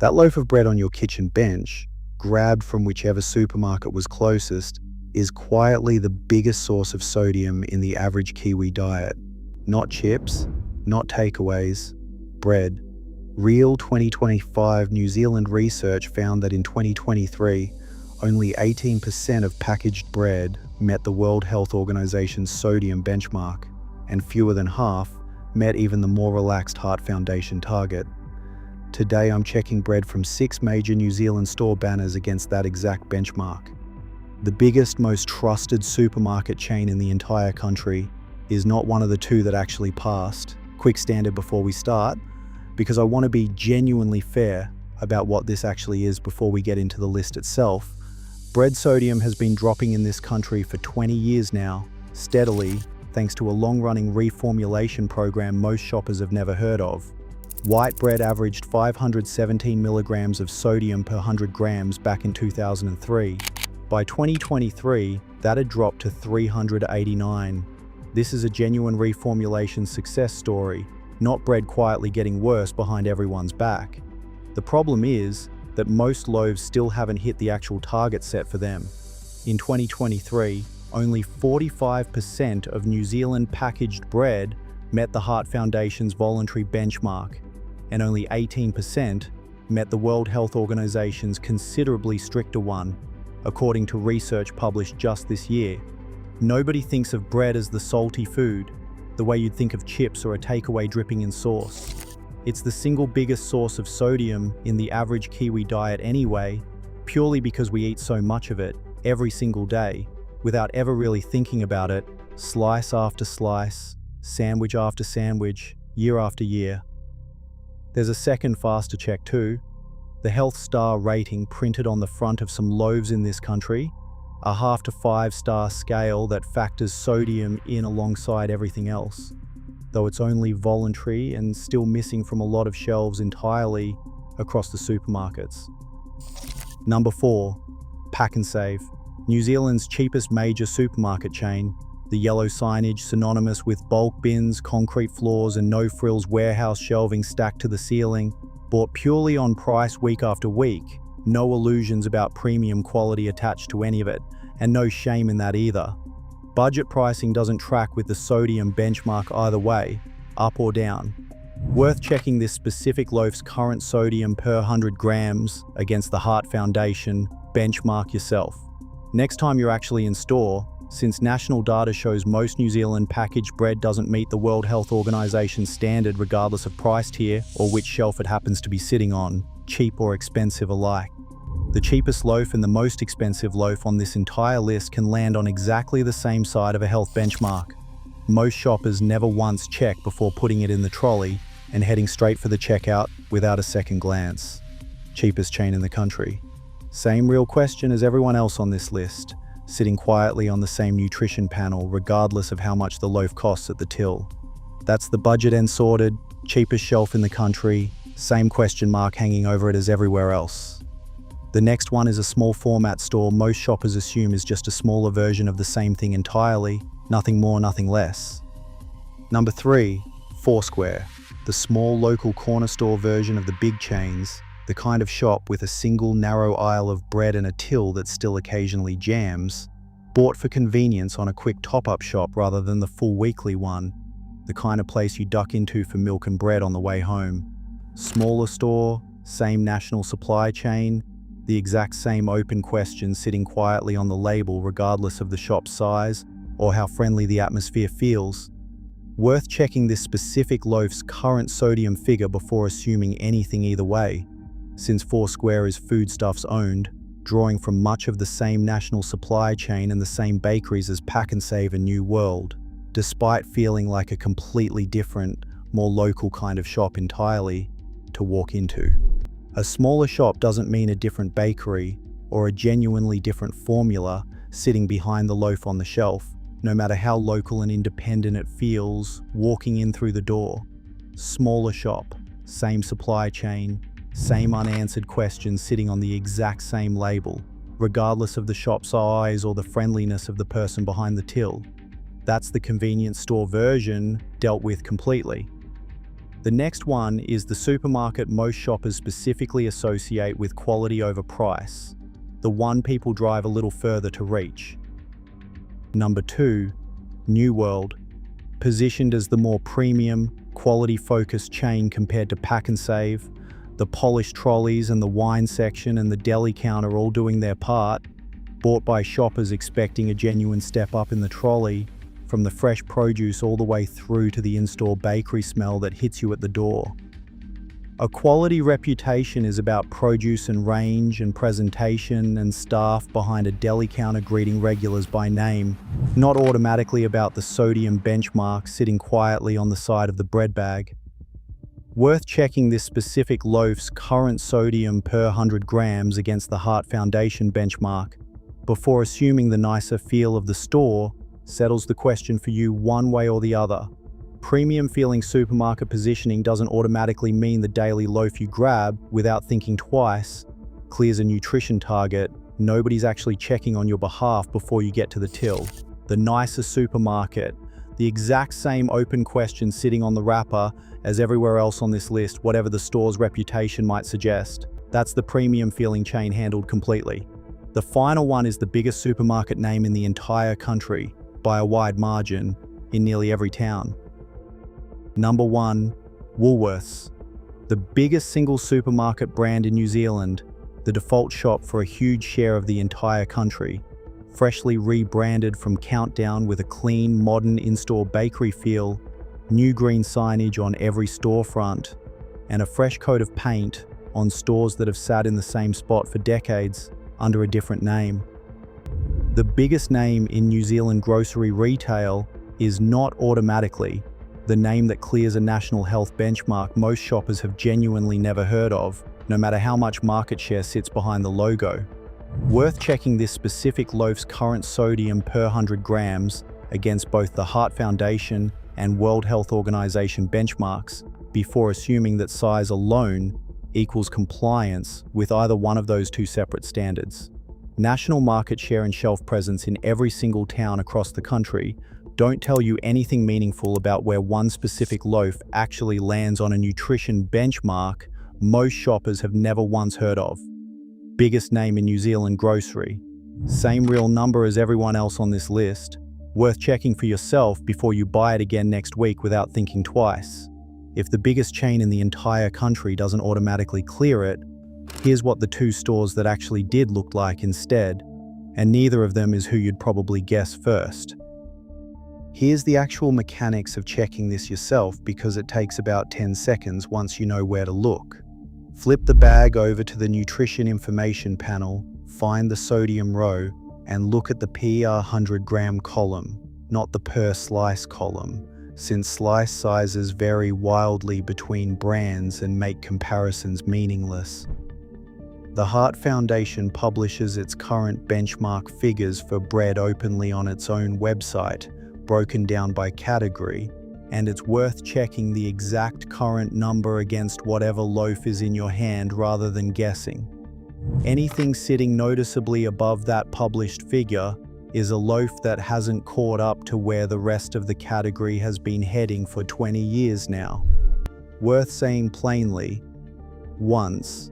That loaf of bread on your kitchen bench, grabbed from whichever supermarket was closest, is quietly the biggest source of sodium in the average Kiwi diet. Not chips, not takeaways, bread. Real 2025 New Zealand research found that in 2023, only 18% of packaged bread met the World Health Organization's sodium benchmark, and fewer than half met even the more relaxed Heart Foundation target. Today I'm checking bread from 6 major New Zealand store banners against that exact benchmark. The biggest, most trusted supermarket chain in the entire country is not one of the two that actually passed. Quick standard before we start, because I want to be genuinely fair about what this actually is before we get into the list itself. Bread sodium has been dropping in this country for 20 years now, steadily, thanks to a long-running reformulation program most shoppers have never heard of. White bread averaged 517 milligrams of sodium per 100 grams back in 2003. By 2023, that had dropped to 389. This is a genuine reformulation success story, not bread quietly getting worse behind everyone's back. The problem is that most loaves still haven't hit the actual target set for them. In 2023, only 45% of New Zealand packaged bread met the Heart Foundation's voluntary benchmark, and only 18% met the World Health Organization's considerably stricter one, according to research published just this year. Nobody thinks of bread as the salty food, the way you'd think of chips or a takeaway dripping in sauce. It's the single biggest source of sodium in the average Kiwi diet anyway, purely because we eat so much of it every single day, without ever really thinking about it, slice after slice, sandwich after sandwich, year after year. There's a second faster check too. The health star rating printed on the front of some loaves in this country, a 1/2 to 5 star scale that factors sodium in alongside everything else, though it's only voluntary and still missing from a lot of shelves entirely across the supermarkets. Number 4, Pak'nSave, New Zealand's cheapest major supermarket chain. The yellow signage synonymous with bulk bins, concrete floors, and no-frills warehouse shelving stacked to the ceiling, bought purely on price week after week. No illusions about premium quality attached to any of it, and no shame in that either. Budget pricing doesn't track with the sodium benchmark either way, up or down. Worth checking this specific loaf's current sodium per 100 grams against the Heart Foundation benchmark yourself. Next time you're actually in store, since national data shows most New Zealand packaged bread doesn't meet the World Health Organization's standard regardless of price tier or which shelf it happens to be sitting on, cheap or expensive alike. The cheapest loaf and the most expensive loaf on this entire list can land on exactly the same side of a health benchmark. Most shoppers never once check before putting it in the trolley and heading straight for the checkout without a second glance. Cheapest chain in the country. Same real question as everyone else on this list, sitting quietly on the same nutrition panel regardless of how much the loaf costs at the till. That's the budget and sorted, cheapest shelf in the country, same question mark hanging over it as everywhere else. The next one is a small format store most shoppers assume is just a smaller version of the same thing entirely, nothing more, nothing less. Number 3, Foursquare, the small local corner store version of the big chains, the kind of shop with a single narrow aisle of bread and a till that still occasionally jams, bought for convenience on a quick top-up shop rather than the full weekly one, the kind of place you duck into for milk and bread on the way home. Smaller store, same national supply chain, the exact same open question sitting quietly on the label regardless of the shop's size or how friendly the atmosphere feels. Worth checking this specific loaf's current sodium figure before assuming anything either way, since Foursquare is foodstuffs owned, drawing from much of the same national supply chain and the same bakeries as Pak'nSave and New World, despite feeling like a completely different, more local kind of shop entirely to walk into. A smaller shop doesn't mean a different bakery or a genuinely different formula sitting behind the loaf on the shelf, no matter how local and independent it feels walking in through the door. Smaller shop, same supply chain, same unanswered questions sitting on the exact same label, regardless of the shop size or the friendliness of the person behind the till. That's the convenience store version dealt with completely. The next one is the supermarket most shoppers specifically associate with quality over price, the one people drive a little further to reach. Number 2, New World, positioned as the more premium, quality-focused chain compared to Pak'nSave. The polished trolleys and the wine section and the deli counter all doing their part, bought by shoppers expecting a genuine step up in the trolley, from the fresh produce all the way through to the in-store bakery smell that hits you at the door. A quality reputation is about produce and range and presentation and staff behind a deli counter greeting regulars by name, not automatically about the sodium benchmark sitting quietly on the side of the bread bag. Worth checking this specific loaf's current sodium per 100 grams against the Heart Foundation benchmark before assuming the nicer feel of the store settles the question for you one way or the other. Premium feeling supermarket positioning doesn't automatically mean the daily loaf you grab without thinking twice clears a nutrition target. Nobody's actually checking on your behalf before you get to the till. The nicer supermarket, the exact same open question sitting on the wrapper as everywhere else on this list, whatever the store's reputation might suggest. That's the premium feeling chain handled completely. The final one is the biggest supermarket name in the entire country, by a wide margin, in nearly every town. Number 1, Woolworths, the biggest single supermarket brand in New Zealand, the default shop for a huge share of the entire country. Freshly rebranded from Countdown with a clean, modern in-store bakery feel, new green signage on every storefront, and a fresh coat of paint on stores that have sat in the same spot for decades under a different name. The biggest name in New Zealand grocery retail is not automatically the name that clears a national health benchmark most shoppers have genuinely never heard of, no matter how much market share sits behind the logo. Worth checking this specific loaf's current sodium per 100 grams against both the Heart Foundation and World Health Organization benchmarks before assuming that size alone equals compliance with either one of those two separate standards. National market share and shelf presence in every single town across the country don't tell you anything meaningful about where one specific loaf actually lands on a nutrition benchmark most shoppers have never once heard of. Biggest name in New Zealand grocery. Same real number as everyone else on this list. Worth checking for yourself before you buy it again next week without thinking twice. If the biggest chain in the entire country doesn't automatically clear it, here's what the two stores that actually did look like instead, and neither of them is who you'd probably guess first. Here's the actual mechanics of checking this yourself because it takes about 10 seconds once you know where to look. Flip the bag over to the nutrition information panel, find the sodium row, and look at the per 100 gram column, not the per slice column, since slice sizes vary wildly between brands and make comparisons meaningless. The Heart Foundation publishes its current benchmark figures for bread openly on its own website, broken down by category, and it's worth checking the exact current number against whatever loaf is in your hand rather than guessing. Anything sitting noticeably above that published figure is a loaf that hasn't caught up to where the rest of the category has been heading for 20 years now. Worth saying plainly, once,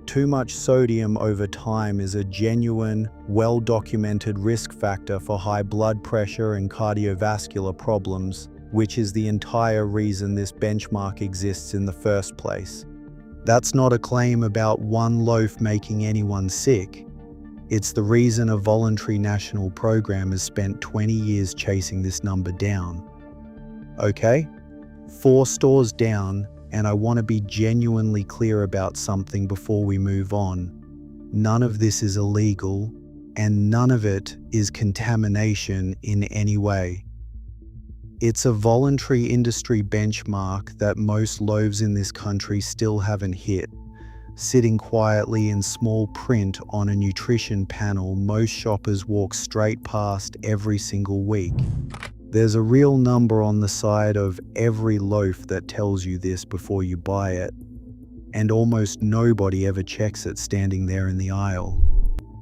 too much sodium over time is a genuine, well-documented risk factor for high blood pressure and cardiovascular problems, which is the entire reason this benchmark exists in the first place. That's not a claim about one loaf making anyone sick. It's the reason a voluntary national program has spent 20 years chasing this number down. Okay? 4 stores down, and I want to be genuinely clear about something before we move on. None of this is illegal, and none of it is contamination in any way. It's a voluntary industry benchmark that most loaves in this country still haven't hit. Sitting quietly in small print on a nutrition panel most shoppers walk straight past every single week. There's a real number on the side of every loaf that tells you this before you buy it, and almost nobody ever checks it standing there in the aisle.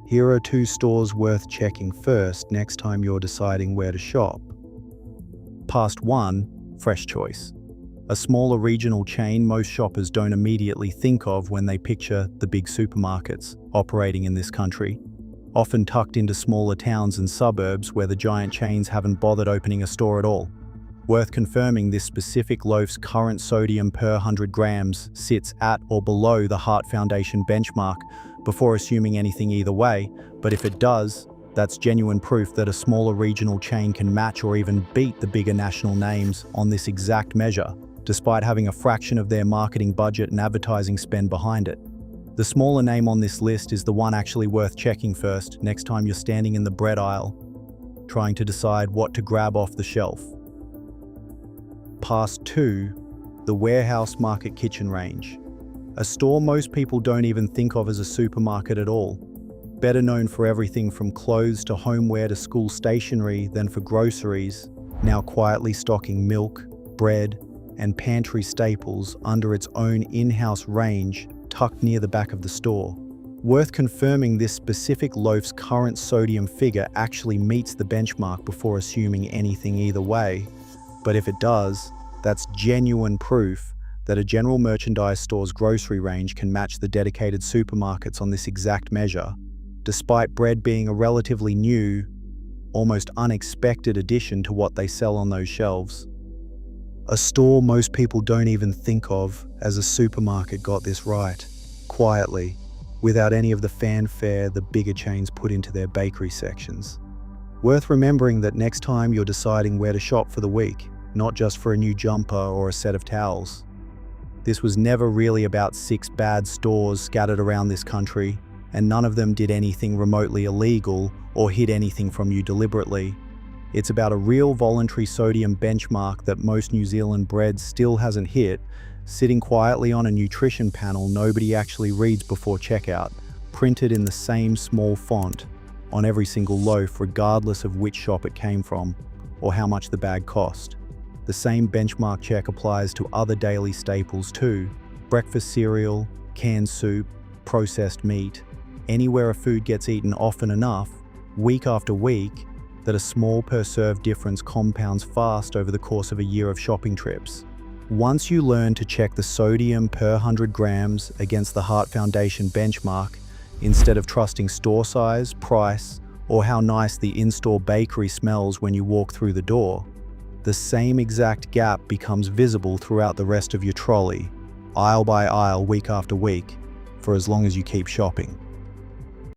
Here are 2 stores worth checking first next time you're deciding where to shop. Past 1, Fresh Choice. a smaller regional chain most shoppers don't immediately think of when they picture the big supermarkets operating in this country, often tucked into smaller towns and suburbs where the giant chains haven't bothered opening a store at all. Worth confirming, this specific loaf's current sodium per 100 grams sits at or below the Heart Foundation benchmark before assuming anything either way, but if it does, that's genuine proof that a smaller regional chain can match or even beat the bigger national names on this exact measure, despite having a fraction of their marketing budget and advertising spend behind it. The smaller name on this list is the one actually worth checking first next time you're standing in the bread aisle, trying to decide what to grab off the shelf. Past 2, the Warehouse Market Kitchen range. A store most people don't even think of as a supermarket at all. Better known for everything from clothes to homeware to school stationery than for groceries, now quietly stocking milk, bread, and pantry staples under its own in-house range tucked near the back of the store. Worth confirming, this specific loaf's current sodium figure actually meets the benchmark before assuming anything either way, but if it does, that's genuine proof that a general merchandise store's grocery range can match the dedicated supermarkets on this exact measure, despite bread being a relatively new, almost unexpected addition to what they sell on those shelves. A store most people don't even think of as a supermarket got this right, quietly, without any of the fanfare the bigger chains put into their bakery sections. Worth remembering that next time you're deciding where to shop for the week, not just for a new jumper or a set of towels. This was never really about 6 bad stores scattered around this country, and none of them did anything remotely illegal or hid anything from you deliberately. It's about a real voluntary sodium benchmark that most New Zealand bread still hasn't hit, sitting quietly on a nutrition panel nobody actually reads before checkout, printed in the same small font on every single loaf regardless of which shop it came from or how much the bag cost. The same benchmark check applies to other daily staples too: breakfast cereal, canned soup, processed meat. Anywhere a food gets eaten often enough, week after week, that a small per-serve difference compounds fast over the course of a year of shopping trips. Once you learn to check the sodium per 100 grams against the Heart Foundation benchmark, instead of trusting store size, price, or how nice the in-store bakery smells when you walk through the door, the same exact gap becomes visible throughout the rest of your trolley, aisle by aisle, week after week, for as long as you keep shopping.